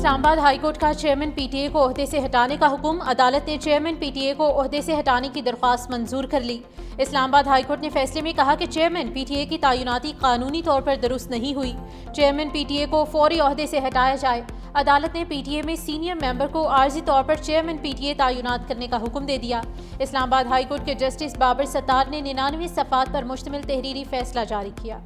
Islamabad high court का chairman PTA को ओहदे से हटाने का हुक्म। अदालत ने चेयरमैन पीटीए को ओहदे से हटाने की दरख्वास्त मंजूर कर ली। इस्लामाबाद हाईकोर्ट ने फैसले में कहा कि चेयरमैन पीटीए की तैनाती कानूनी तौर पर दुरुस्त नहीं हुई। चेयरमैन पीटीए को फौरी ओहदे से हटाया जाए। अदालत ने पीटीए में सीनियर मेंबर को आर्जी तौर पर चेयरमैन पीटीए तैनात करने का हुक्म दे दिया। इस्लामाबाद हाईकोर्ट के जस्टिस बाबर सत्तार ने 99 सफ़ात पर मुश्तमिल तहरीरी फैसला जारी किया।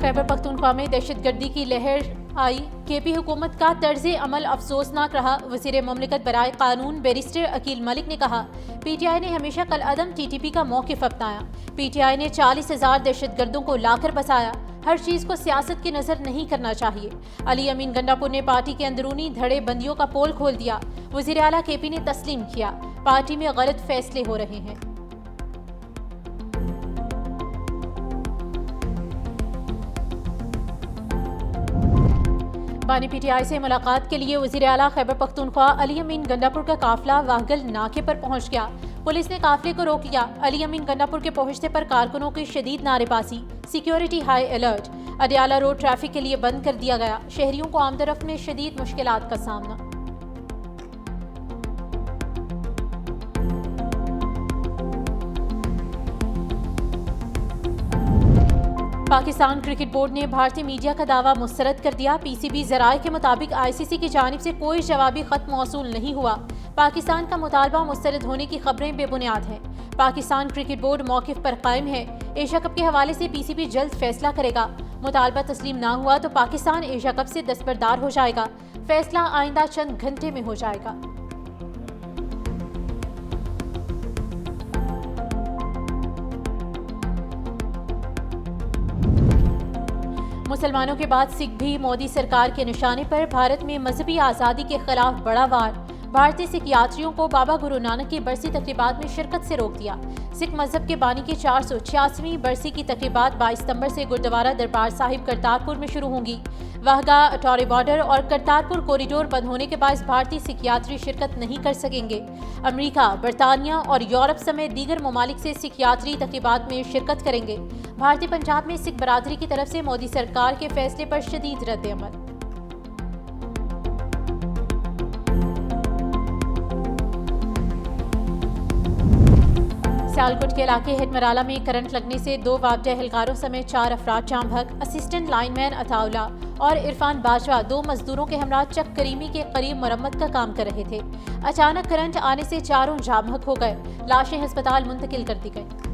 खैबर पख्तूनख्वा में दहशतगर्दी की लहर आई। केपी हुकूमत का तर्ज अमल अफसोसनाक रहा। वज़ीर मुमलिकत बराए कानून बैरिस्टर अकील मलिक ने कहा, पीटीआई ने हमेशा कलअदम टीटीपी का मौक़िफ़ अपनाया। पीटीआई ने 40,000 दहशतगर्दों को लाकर बसाया। हर चीज़ को सियासत की नज़र नहीं करना चाहिए। अली अमीन गंडापुर ने पार्टी के अंदरूनी धड़े बंदियों का पोल खोल दिया। वज़ीर आला केपी ने तस्लीम किया, पार्टी में गलत फैसले हो रहे हैं। बानी पीटीआई से मुलाकात के लिए वज़ीर आला खैबर पख्तूनख्वा अली अमीन गंडापुर का काफिला वाहगल नाके पर पहुंच गया। पुलिस ने काफिले को रोक लिया। अली अमीन गंडापुर के पहुंचने पर कारकुनों की शदीद नारेबाजी, security high alert. Adiala road traffic के लिए बंद कर दिया गया। शहरियों को आमदरफ्त में शदीद मुश्किलात का सामना। पाकिस्तान क्रिकेट बोर्ड ने भारतीय मीडिया का दावा मुस्तरद कर दिया। पीसीबी ज़राए के मुताबिक आईसीसी की जानिब से कोई जवाबी खत मौसूल नहीं हुआ। पाकिस्तान का मुतालबा मुस्तरद होने की खबरें बेबुनियाद हैं। पाकिस्तान क्रिकेट बोर्ड मौक़िफ़ पर कायम है। एशिया कप के हवाले से पीसीबी जल्द फैसला करेगा। मुतालबा तस्लीम ना हुआ तो पाकिस्तान एशिया कप से दस्तबरदार हो जाएगा। फैसला आइंदा चंद घंटे में हो जाएगा। मुसलमानों के बाद सिख भी मोदी सरकार के निशाने पर। भारत में मजहबी आज़ादी के खिलाफ बड़ा वार। भारतीय सिख यात्रियों को बाबा गुरु नानक की बरसी तकरीबात में शिरकत से रोक दिया। सिख मजहब के बानी की 486वीं बरसी की तकरीबात 22 सितंबर से गुरुद्वारा दरबार साहिब करतारपुर में शुरू होंगी। वाहगा, अटौरी बॉर्डर और करतारपुर कॉरिडोर बंद होने के बाद भारतीय सिख यात्री शिरकत नहीं कर सकेंगे। अमेरिका, बरतानिया और यूरोप समेत दीगर ममालिक से सिख यात्री तकरीबात में शिरकत करेंगे। भारतीय पंजाब में सिख बरादरी की तरफ से मोदी सरकार के फैसले पर शदीद रद्द-ए-अमल। सियालकोट के इलाके हेडमराला में करंट लगने से 2 वापडा एहलकारों समेत 4 अफराद जाम बहक। असिस्टेंट लाइनमैन अताउल्ला और इरफान बाजवा 2 मजदूरों के हमरा चक करीमी के करीब मरम्मत का काम कर रहे थे। अचानक करंट आने से चारों जाम बहक हो गए। लाशें अस्पताल मुंतकिल कर दी गई।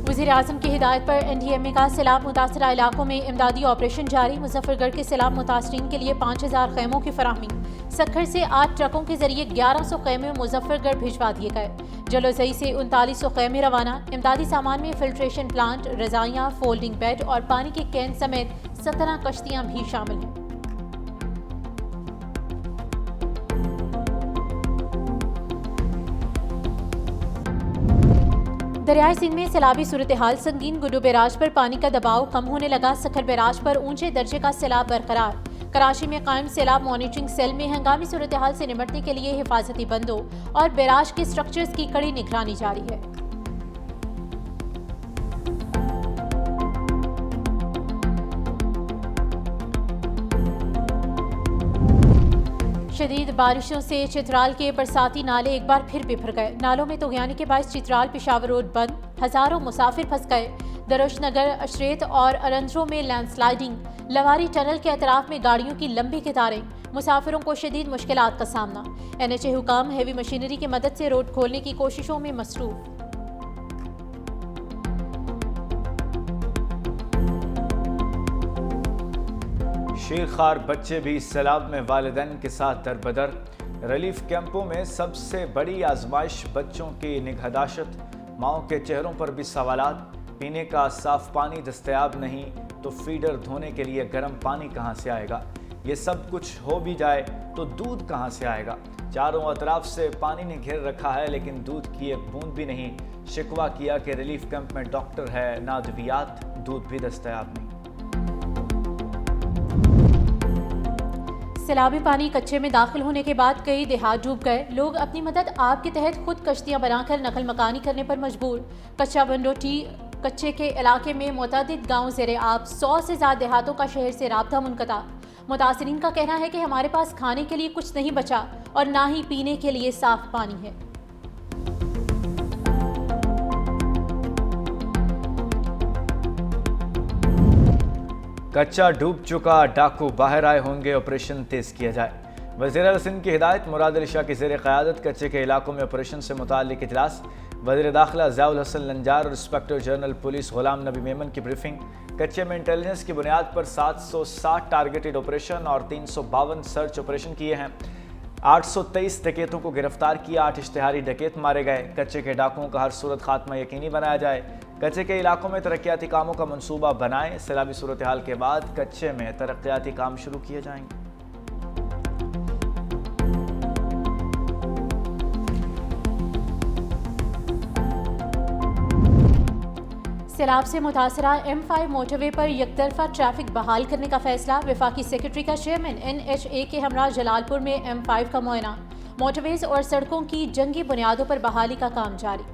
वज़ीर आज़म की हिदायत पर एनडीएमए का सैलाब मुतासरा इलाकों में इमदादी ऑपरेशन जारी। मुजफ्फरगढ़ के सैलाब मुतासरीन के लिए 5000 खैमों की फराहमी। सक्खर से 8 ट्रकों के जरिए 1100 खैमे मुजफ्फरगढ़ भिजवा दिए गए। जलोजई से 3900 खैमे रवाना। इमदादी सामान में फिल्ट्रेशन प्लांट, रजाइयाँ, फोल्डिंग बेड और पानी के कैन समेत 17 कश्तियाँ भी शामिल हैं। दरियाई सिंध में सैलाबी सूरत हाल संगीन। गुड्डू बैराज पर पानी का दबाव कम होने लगा। सखर बैराज पर ऊंचे दर्जे का सैलाब बरकरार। कराची में कायम सैलाब मॉनिटरिंग सेल में हंगामी सूरत हाल से निपटने के लिए हिफाजती बंदों और बैराज के स्ट्रक्चर्स की कड़ी निगरानी जारी है। शदीद बारिशों से चित्राल के बरसाती नाले एक बार फिर बिफर गए। नालों में तुगयानी के बायस चित्राल पेशावर रोड बंद। हजारों मुसाफिर फंस गए। दरुश नगर, अशरेत और अरंजरों में लैंडस्लाइडिंग। लवारी टनल के अतराफ में गाड़ियों की लंबी कतारें। मुसाफिरों को शदीद मुश्किलात का सामना। एनएचए हुकाम हेवी मशीनरी की मदद से रोड खोलने की कोशिशों में मसरूफ। शीरखार बच्चे भी सैलाब में वालिदैन के साथ दरबदर। रिलीफ कैंपों में सबसे बड़ी आजमाइश बच्चों की निगहदाश्त। माओं के चेहरों पर भी सवालात। पीने का साफ पानी दस्तयाब नहीं तो फीडर धोने के लिए गर्म पानी कहां से आएगा। ये सब कुछ हो भी जाए तो दूध कहां से आएगा। चारों अतराफ से पानी ने घेर रखा है लेकिन दूध की एक बूंद भी नहीं। शिकवा किया कि रिलीफ कैंप में डॉक्टर है ना अद्वियात, दूध भी दस्तयाब नहीं। सैलाबी पानी कच्चे में दाखिल होने के बाद कई देहात डूब गए। लोग अपनी मदद आप के तहत खुद कश्तियां बनाकर नकल मकानी करने पर मजबूर। कच्चा बंडोटी कच्चे के इलाके में मुतअद्दिद गाँव ज़ेरे आब, 100 से ज़्यादा देहातों का शहर से राब्ता मुनक़ता। मुतासिरीन का कहना है कि हमारे पास खाने के लिए कुछ नहीं बचा और ना ही पीने के लिए साफ पानी है। कच्चा डूब चुका, डाकू बाहर आए होंगे, ऑपरेशन तेज किया जाए। वज़ीर आला सिंध की हिदायत, मुराद अली शाह की ज़ेर क़यादत कच्चे के इलाकों में ऑपरेशन से मुताल्लिक़ इजलास। वज़ीर दाखिला ज़ियाउल हसन लंजार और इंस्पेक्टर जनरल पुलिस ग़ुलाम नबी मेमन की ब्रीफिंग। कच्चे में इंटेलिजेंस की बुनियाद पर 760 टारगेटेड ऑपरेशन और 352 सर्च ऑपरेशन किए हैं। 823 डकैतों को गिरफ्तार किया, 8 इश्तिहारी डकैत मारे गए। कच्चे के डाकुओं का हर सूरत खात्मा यकीनी बनाया जाए। कच्चे के इलाकों में तरक्याती कामों का मंसूबा बनाएं। सैलाबी सूरत हाल के बाद कच्चे में तरक्याती काम शुरू किए जाएंगे। सैलाब से मुतासरा M5 मोटरवे पर यकतरफा ट्रैफिक बहाल करने का फैसला। वफाकी सेक्रेटरी का चेयरमैन NHA के हमरा जलालपुर में M5 का मुआयना। मोटरवेज और सड़कों की जंगी बुनियादों पर बहाली का काम जारी।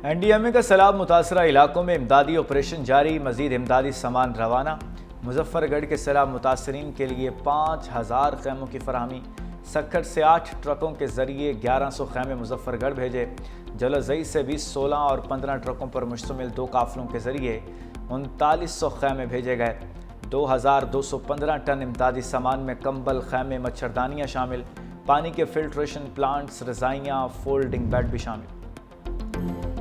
NDMA का सैलाब मुतासरा इलाकों में इमदादी ऑपरेशन जारी, मजीद इमदादी सामान रवाना। मुजफ्फरगढ़ के सैलाब मुतासरीन के लिए 5000 खैमों की फराहमी। सक्खर से 8 ट्रकों के जरिए 1100 खैमे मुजफ्फरगढ़ भेजे। जलजई से भी 16 और 15 ट्रकों पर मुश्तमिल 2 काफिलों के जरिए 3900 खैमे भेजे गए। 2215 टन इमदादी सामान में कंबल, खैमे, मच्छरदानियाँ शामिल। पानी के फिल्ट्रेशन प्लांट्स, रज़ाइयाँ, फोल्डिंग बेड भी शामिल।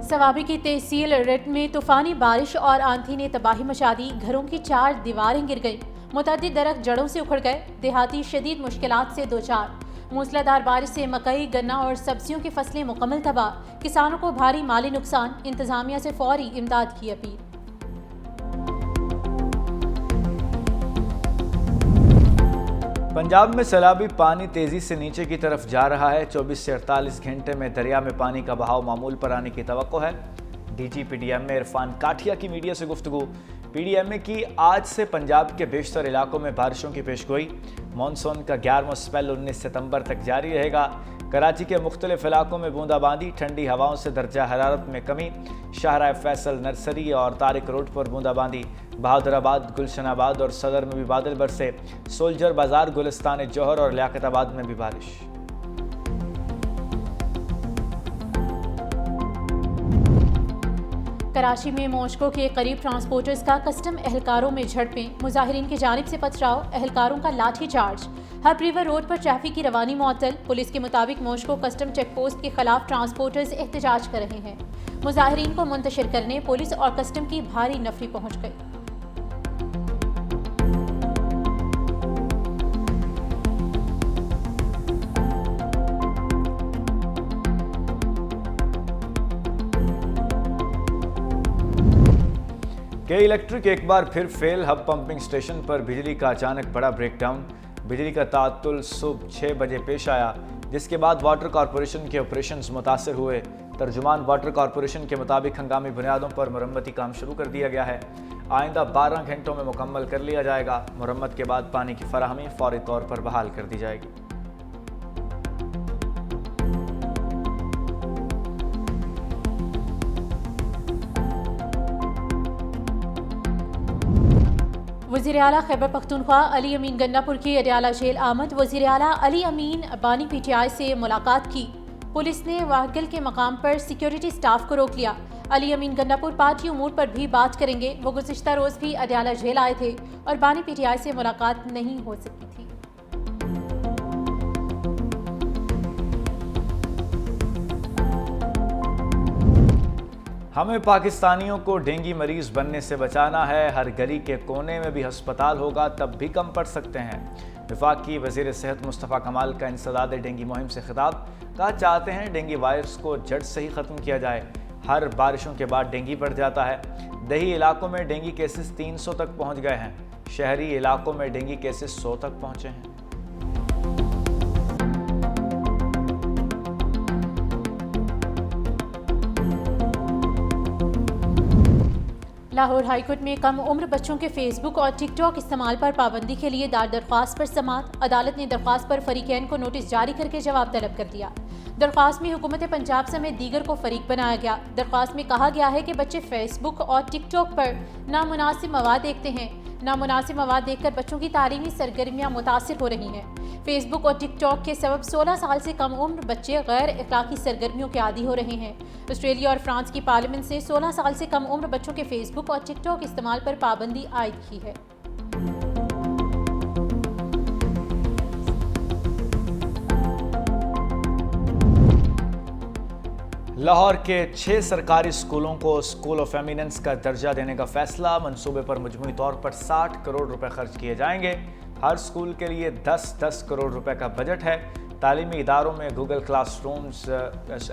सवाबी की तहसील रेट में तूफानी बारिश और आंधी ने तबाही मचा दी। घरों की 4 दीवारें गिर गईं। मुतअद्दिद दरख्त जड़ों से उखड़ गए। देहाती शदीद मुश्किलात से दो चार। मूसलाधार बारिश से मकई, गन्ना और सब्जियों की फसलें मुकम्मल तबाह। किसानों को भारी माली नुकसान। इंतजामिया से फौरी इमदाद की अपील। पंजाब में सैलाबी पानी तेज़ी से नीचे की तरफ जा रहा है। 24 से 48 घंटे में दरिया में पानी का बहाव मामूल पर आने की तवक्को है। DG PDMA इरफान काठिया की मीडिया से गुफ्तगू। PDMA की आज से पंजाब के बेशतर इलाकों में बारिशों की पेशगोई। मानसून का 11वां स्पेल 19 सितंबर तक जारी रहेगा। कराची के मुख्तलिफ इलाकों में बूंदाबांदी, ठंडी हवाओं से दर्जा हरारत में कमी। शाहराह फैसल, नर्सरी और तारिक रोड पर बूंदाबांदी। बहादुराबाद, गुलशनाबाद और सदर में भी बादल बरसे। सोल्जर बाजार, गुलिस्तान जौहर और लियाकताबाद में भी बारिश। कराची में मॉस्को के करीब ट्रांसपोर्टर्स का कस्टम एहलकारों में झड़पें। मुजाहिरीन की जानिब से पथराव, एहलकारों का लाठी चार्ज। हब रिवर रोड पर ट्रैफिक की रवानी मुअत्तल। पुलिस के मुताबिक मॉस्को कस्टम चेक पोस्ट के खिलाफ ट्रांसपोर्टर्स एहतजाज कर रहे हैं। मुजाहिरीन को मुंतशिर करने पुलिस और कस्टम की भारी नफरी पहुंच गई। के इलेक्ट्रिक एक बार फिर फेल। हब पंपिंग स्टेशन पर बिजली का अचानक बड़ा ब्रेकडाउन। बिजली का ताअत्तुल सुबह 6 बजे पेश आया, जिसके बाद वाटर कॉरपोरेशन के ऑपरेशंस मुतासर हुए। तर्जुमान वाटर कॉरपोरेशन के मुताबिक हंगामी बुनियादों पर मरम्मती काम शुरू कर दिया गया है। आइंदा 12 घंटों में मुकम्मल कर लिया जाएगा। मरम्मत के बाद पानी की फराहमी फौरी तौर पर बहाल कर दी जाएगी। वज़ीर आला खैबर पख्तूनख्वा अली अमीन गन्नापुर की अडयाला जेल आमद। वज़ीर आला अली अमीन बानी PTI से मुलाकात की। पुलिस ने वाहगल के मकाम पर सिक्योरिटी स्टाफ को रोक लिया। अली अमीन गन्नापुर पार्टी उमूर पर भी बात करेंगे। वो गुज़िश्ता रोज़ भी अडयाला जेल आए थे और बानी PTI से मुलाकात नहीं हो सकी थी। हमें पाकिस्तानियों को डेंगू मरीज बनने से बचाना है। हर गली के कोने में भी अस्पताल होगा, तब भी कम पड़ सकते हैं। वफाकी वज़ीर सेहत मुस्तफ़ा कमाल का इंसदाद डेंगू मुहिम से खिताब। कहा, चाहते हैं डेंगू वायरस को जड़ से ही ख़त्म किया जाए। हर बारिशों के बाद डेंगू बढ़ जाता है। दही इलाकों में डेंगू केसेस 300 तक पहुँच गए हैं। शहरी इलाकों में डेंगू केसेस 100 तक पहुँचे हैं। लाहौर हाईकोर्ट में कम उम्र बच्चों के फेसबुक और टिकटॉक इस्तेमाल पर पाबंदी के लिए दायर दरख्वास्त पर समाअत। अदालत ने दरख्वास्त पर फरीकैन को नोटिस जारी करके जवाब तलब कर दिया। दरख्वास्त में हुकूमत पंजाब समेत दीगर को फरीक बनाया गया। दरख्वास्त में कहा गया है कि बच्चे फेसबुक और टिकटॉक पर नामुनासिब मवाद देखते हैं। नामुनासिब मवाद देखकर बच्चों की तालीमी सरगर्मियां मुतासिर हो रही हैं। फेसबुक और टिकटॉक के सबब 16 साल से कम उम्र बच्चे गैर अखलाकी सरगर्मियों के आदी हो रहे हैं। ऑस्ट्रेलिया और फ्रांस की पार्लियामेंट से 16 साल से कम उम्र बच्चों के फेसबुक और टिकटॉक इस्तेमाल पर पाबंदी आयद की है। लाहौर के 6 सरकारी स्कूलों को स्कूल ऑफ एमिनेंस का दर्जा देने का फैसला। मंसूबे पर मजमूई तौर पर 60 करोड़ रुपए खर्च किए जाएंगे। हर स्कूल के लिए 10-10 करोड़ रुपए का बजट है। तालीमी इदारों में गूगल क्लासरूम्स,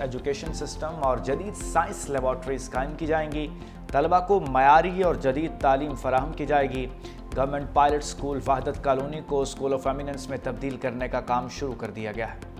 एजुकेशन सिस्टम और जदीद साइंस लेबॉर्ट्रीज कायम की जाएंगी। तलबा को मयारी और जदीद तालीम फराहम की जाएगी। गवर्नमेंट पायलट स्कूल वहदत कॉलोनी को स्कूल ऑफ एमिनेंस में तब्दील करने का काम शुरू कर दिया गया है।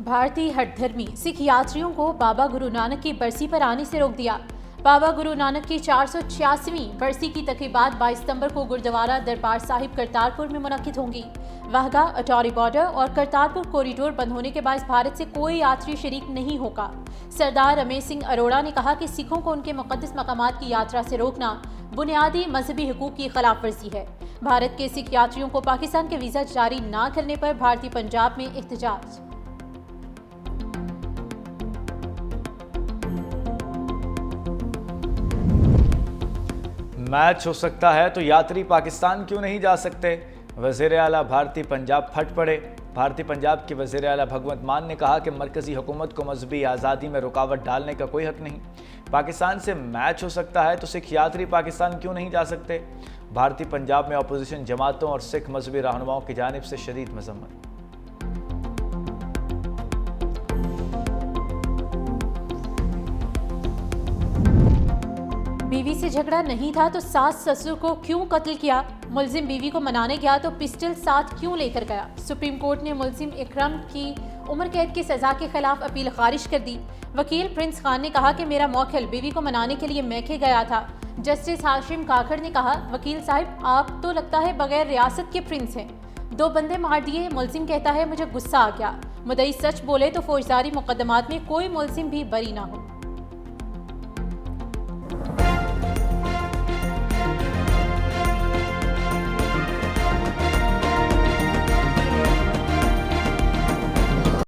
भारतीय हठधर्मी सिख यात्रियों को बाबा गुरु नानक की बरसी पर आने से रोक दिया। बाबा गुरु नानक की 486वीं बरसी की तकरीबात 22 सितंबर को गुरुद्वारा दरबार साहिब करतारपुर में मुनक्किद होंगी। वाहगा, अटौरी बॉर्डर और करतारपुर कॉरिडोर बंद होने के बाद भारत से कोई यात्री शरीक नहीं होगा। सरदार रमेश सिंह अरोड़ा ने कहा कि सिखों को उनके मुक़द्दस मकामात की यात्रा से रोकना बुनियादी मजहबी हुकूक की खिलाफ वर्जी है। भारत के सिख यात्रियों को पाकिस्तान के वीज़ा जारी न करने पर भारतीय पंजाब में एहतजाज। मैच हो सकता है तो यात्री पाकिस्तान क्यों नहीं जा सकते? वज़ीर आला भारतीय पंजाब फट पड़े। भारतीय पंजाब के वज़ीर आला भगवंत मान ने कहा कि मरकज़ी हुकूमत को मजहबी आज़ादी में रुकावट डालने का कोई हक नहीं। पाकिस्तान से मैच हो सकता है तो सिख यात्री पाकिस्तान क्यों नहीं जा सकते? भारतीय पंजाब में अपोजिशन जमातों और सिख मजहबी रहनुमाओं की जानिब से शदीद मजम्मत। बीवी से झगड़ा नहीं था तो सास ससुर को क्यों कत्ल किया? मुलजिम बीवी को मनाने गया तो पिस्टल साथ क्यों लेकर गया? सुप्रीम कोर्ट ने मुलजिम इकरम की उम्र कैद की सजा के खिलाफ अपील खारिज कर दी। वकील प्रिंस खान ने कहा कि मेरा मौखिल बीवी को मनाने के लिए मैके गया था। जस्टिस हाशिम काखड़ ने कहा, वकील साहब आप तो लगता है बगैर रियासत के प्रिंस हैं। 2 बंदे मार दिए। मुलजिम कहता है मुझे गुस्सा आ गया। मुद्दई सच बोले तो फौजदारी मुकदमात में कोई मुलजिम भी बरी ना हो।